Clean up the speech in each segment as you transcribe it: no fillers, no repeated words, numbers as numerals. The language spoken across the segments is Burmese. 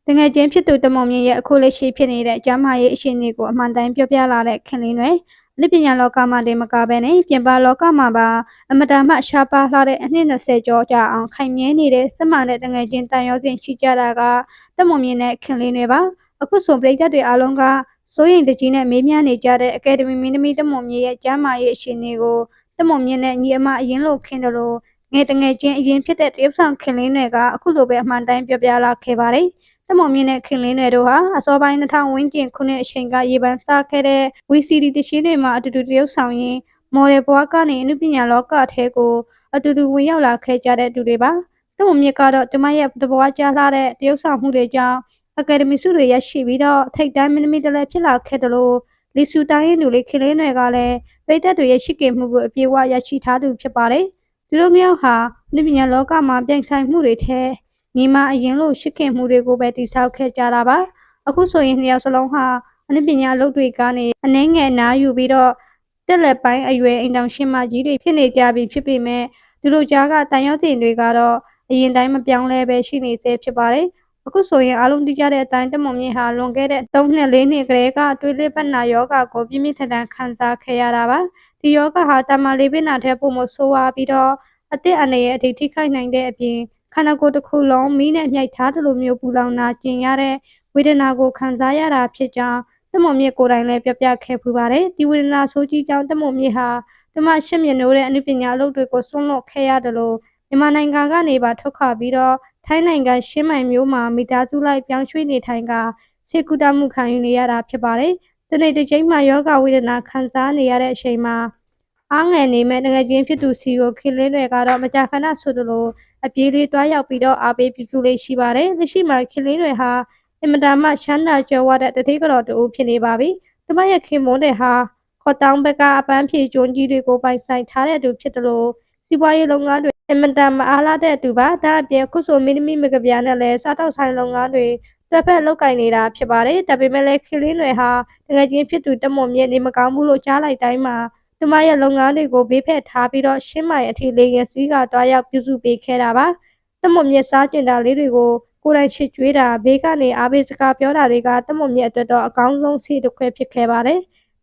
တငယ်ချင်းဖြစ်သူတမုံမြင့်ရဲ့အခုလက်ရှိဖြစ်နေတဲ့ကျမ်းမာရေးအခြေအနေကိုအမှန်တိုင်းပြောပြလာတဲ့ခင်လင်းတွေအနည်းပညာလောကမှာတင်မကဘဲနဲ့ပြင်ပလောကမှာပါအမတန်မှရှားပါလာတဲ့အနှစ်20ကျော်ကြာအောင်ခိုင်မြဲနေတဲ့စမှန်တဲ့တငယ်ချင်းတန်ရောစဉ်ရှိကြတာကတမုံမြင့်နဲ့ခင်လင်းတွေပါအခုဆိုပရိသတ်တွေအားလုံးကစိုးရိမ်တကြီးနဲ့မေးမြန်းနေကြတဲ့အကယ်ဒမီမင်းသမီးတမုံမြင့်ရဲ့ကျမ်းမာရေးအခြေအနေကိုတမုံမြင့်နဲ့ညီအမအရင်လိုခင်တယ်လို့ငယ်တငယ်ချင်းအရင်ဖြစ်တဲ့တရုတ်ဆောင်ခင်လင်းတွေကအခုလိုပဲအမှန်တိုင်းပြောပြလာခဲ့ပါတယ်တမုံမြင့်နဲ့ခင်လင်းတွေတို့ဟာအစောပိုင်း2000ဝန်းကျင်ခုနှစ်အချိန်ကရေပန်းစားခဲ့တဲ့ VCD တရှင်းတွေမှာအတူတူတရုတ်ဆောင်ရင်းမော်ဒယ်ဘွားကနေအနုပညာလောကထဲကိုအတူတူဝင်ရောက်လာခဲ့ကြတဲ့သူတွေပါတမုံမြင့်ကတော့ကျမရဲ့တဘွားကြားလာတဲ့တရုတ်ဆောင်မှုတွေကြောင့်အကယ်ဒမီဆုတွေရရှိပြီးတော့ထိပ်တန်းမင်းသမီးတစ်လည်းဖြစ်လာခဲ့တယ်လို့လီဆူတိုင်းရင်သူလေးခင်လင်းတွေကလည်းပိတ်သက်တွေရဲ့ရှိခဲ့မှုကိုအပြေအဝရရှိထားသူဖြစ်ပါတယ်သူတို့မျိုးဟာအနုပညာလောကမှာပြိုင်ဆိုင်မှုတွေထဲညီမအရင်လိုရှိခင်မှုတွေကိုပဲတည်ဆောက်ခဲ့ကြတာပါအခုဆိုရင်နှစ်ယောက်စလုံးဟာအနုပညာလုပ်တွေကနေအနှဲငယ်နားယူပြီးတော့တက်လက်ပိုင်းအရွယ်အိမ်တောင်ရှင်မကြီးတွေဖြစ်နေကြပြီဖြစ်ပေမဲ့သူတို့ကြားကတန်ရောစင်တွေကတော့အရင်တိုင်းမပြောင်းလဲပဲရှိနေစေဖြစ်ပါတယ်အခုဆိုရင်အားလုံးသိကြတဲ့အတိုင်းတမုံမြင့်ဟာလွန်ခဲ့တဲ့3နှစ်4နှစ်ကလေးကတွေးလက်ပတ်နာယောဂကိုပြင်းပြင်းထန်ထန်ခံစားခဲ့ရတာပါဒီယောဂဟာတမန်လေးပင်နာထဲပုံမဆိုးဝါးပြီးတော့အသက်အန္တရာယ်အထိထိခိုက်နိုင်တဲ့အပြင်ခန္ဓာကိုယ်တစ်ခုလုံးမီးနဲ့မြိုက်ထားတယ်လို့မျိုးပူလောင်နာကျင်ရတဲ့ဝေဒနာကိုခံစားရတာဖြစ်ကြောင်းတမုံမြင့်ကိုယ်တိုင်လည်းပြပြခဲ့ပူပါတယ်ဒီဝေဒနာဆိုးကြီးကြောင့်တမုံမြင့်ဟာဓမ္မရှင်းမြနိုးတဲ့အနုပညာအလုပ်တွေကိုစွန့်လွတ်ခဲ့ရတယ်လို့မြန်မာနိုင်ငံကနေပါထုတ်ခါပြီးတော့ထိုင်းနိုင်ငံရှင်းမိုင်မျိုးမှာမိသားစုလိုက်ပြောင်းရွှေ့နေထိုင်ကစေကူတာမှုခံယူနေရတာဖြစ်ပါတယ်တနေ့တစ်ချိန်မှာယောဂဝေဒနာခံစားနေရတဲ့အချိန်မှာအားငယ်နေမဲ့တကယ်ချင်းဖြစ်သူစီကိုခင်လင်းတွေကတော့မကြာခဏဆိုသလိုအပြေးလေးတွားရောက်ပြီးတော့အားပေးပြုစုလေးရှိပါတယ်လက်ရှိမှာခင်လင်းတွေဟာအင်မတန်မှချမ်းသာကြွယ်ဝတဲ့တတိကတော်တူဖြစ်နေပါပြီတမရဲ့ခင်မွန်းတွေဟာခေါ်တောင်းဘက်ကအပန်းဖြေကျွန်းကြီးတွေကိုပိုင်ဆိုင်ထားတဲ့သူဖြစ်တယ်လို့စီးပွားရေးလုပ်ငန်းတွေအင်မတန်မအားလာတဲ့သူပါဒါအပြင်ခုဆိုမင်းသမီးမကပြားနဲ့လည်းစားတောက်ဆိုင်လုပ်ငန်းတွေတစ်ဖက်လောက်ကင်နေတာဖြစ်ပါတယ်ဒါပေမဲ့လည်းခင်လင်းတွေဟာတကယ်ချင်းဖြစ်သူတမုံမြင့်နေမကောင်းဘူးလို့ကြားလိုက်တိုင်းမှာသူမရဲ့လုပ်ငန်းတွေကိုဘေးဖက်ထားပြီးတော့ရှင်းမိုင်အထိလေငယ်စည်းကတွားရောက်ပြုစုပေးခဲ့တာပါတမုံမြင့်စားကျင်တာလေးတွေကိုကိုယ်တိုင်ချစ်ကြွေးတာဘေးကနေအားပေးစကားပြောတာတွေကတမုံမြင့်အတွက်တော့အကောင်းဆုံးစီတစ်ခွဲဖြစ်ခဲ့ပါတယ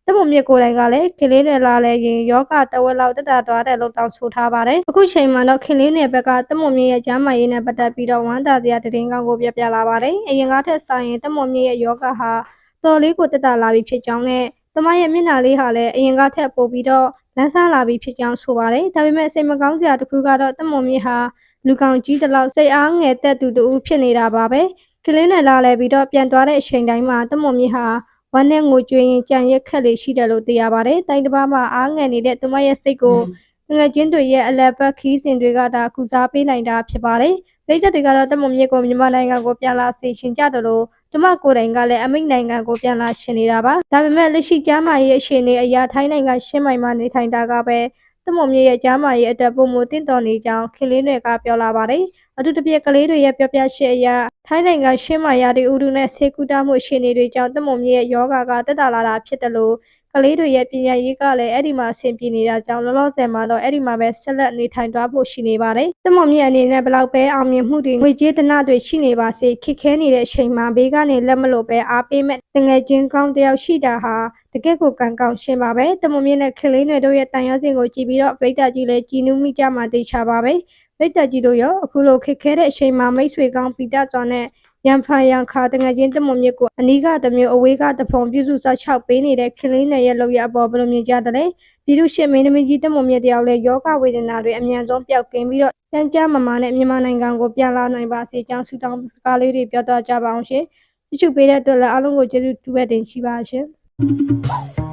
်တမုံမြင့်ကိုယ်တိုင်ကလည်းခင်လင်းတွေလာလဲရင်ယောဂတဝက်လောက်တက်တာတွားတယ်လို့တောင်းဆိုထားပါတယ်အခုချိန်မှာတော့ခင်လင်းတွေဘက်ကတမုံမြင့်ရဲ့ကျမ်းမာရေးနဲ့ပတ်သက်ပြီးတော့ဝမ်းသာစရာသတင်းကောင်းကိုပြလာပါတယ်အရင်ကထက်ဆိုင်ရင်တမုံမြင့်ရဲ့ယောဂဟာတော်လေးကိုတက်တာလာပြီးဖြစ်ကြောင်းနဲ့တမရဲ့မျက်နှာလေးဟာလည်းအရင်ကထက်ပိုပြီးတော့လန်းဆန်းလာပြီးဖြစ်ကြောင်းဆိုပါတယ်ဒါပေမဲ့စိတ်မကောင်းစရာတစ်ခုကတော့တမုံမြင့်ဟာလူကောင်ကြီးတစ်လောက်စိတ်အားငယ်တက်သူတူဖြစ်နေတာပါပဲကလင်းနဲ့လာလဲပြီးတော့ပြန်သွားတဲ့အချိန်တိုင်းမှာတမုံမြင့်ဟာဝမ်းနဲ့ငိုကြွေးရင်ကြံရက်ခက်လေးရှိတယ်လို့သိရပါတယ်တိုင်းတစ်ပါးမှာအားငယ်နေတဲ့တမရဲ့စိတ်ကိုငွေချင်းတွေရဲ့အလက်ပတ်ခီးစဉ်တွေကဒါကုစားပေးနိုင်တာဖြစ်ပါတယ်ပိတ်သက်တွေကတော့တမုံမြင့်ကိုမြန်မာနိုင်ငံကိုပြန်လာစေချင်ကြတယ်လို့ကျမကိုယ်တိုင်ကလည်းအမိတ်နိုင်ငံကိုပြန်လာရှင်နေတာပါဒါပေမဲ့လက်ရှိကျမ်းမာရေးအခြေအနေအရာထိုင်းနိုင်ငံရှင်းမိုင်မှာနေထိုင်တာကပဲတမုံမြင့်ရဲ့ကျမ်းမာရေးအတွက်ပုံမတင့်တော်နေကြောင်းခင်လင်းတွေကပြောလာပါတယ်အထူးသဖြင့်ကလေးတွေရဲ့ပြောပြချက်အရထိုင်းနိုင်ငံရှင်းမိုင်ရာဒီဥဒုနဲ့ဆေးကူတာမှုအခြေအနေတွေကြောင့်တမုံမြင့်ရဲ့ယောဂကတက်တာလာတာဖြစ်တယ်လို့ကလေးတွေရဲ့ပညာရေးကလည်းအဲ့ဒီမှာအဆင်ပြေနေတာကြောင့်လောလောဆယ်မှာတော့အဲ့ဒီမှာပဲဆက်လက်နေထိုင်သွားဖို့ရှိနေပါတယ်တမုံမြင့်အနေနဲ့ဘလောက်ပဲအောင်မြင်မှုတွေငွေကြေးတနတွေရှိနေပါစေခက်ခဲနေတဲ့အချိန်မှာဘေးကနေလက်မလို့ပဲအားပေးမဲ့တငယ်ချင်းကောင်းတယောက်ရှိတာဟာတကယ့်ကိုကံကောင်းရှင်းပါပဲတမုံမြင့်နဲ့ခင်လေးတွေတို့ရဲ့တန်ရောစင်ကိုကြည့်ပြီးတော့ပရိသတ်ကြီးလည်းကြည်နူးမိကြမှာသိချပါပဲပရိသတ်ကြီးတို့ရောအခုလိုခက်ခဲတဲ့အချိန်မှာမိတ်ဆွေကောင်းပီတာကျော်နဲ့ရန်ဖန်ရန်ခါတငယ်ချင်းတမုံမြင့်ကိုအနီးကတမျိုးအဝေးကတဖုံပြုစုစောက်ချောက်ပေးနေတဲ့ခင်လေးနယ်ရဲ့လောက်ရအပေါ်ဘယ်လိုမြင်ကြတယ်လဲပြည်သူရှင်မင်းသမီးကြီးတမုံမြင့်တယောက်လည်းယောဂဝေဒနာတွေအမြန်ဆုံးပျောက်ကင်းပြီးတော့တန်ကြမမာနဲ့မြန်မာနိုင်ငံကိုပြန်လာနိုင်ပါစေကြောင်းဆုတောင်းစကားလေးတွေပြောတော့ကြပါအောင်ရှင်တချို့ပေးတဲ့အတွက်လည်းအားလုံးကိုကျေးဇူးတူပဲတင်ရှိပါရှင်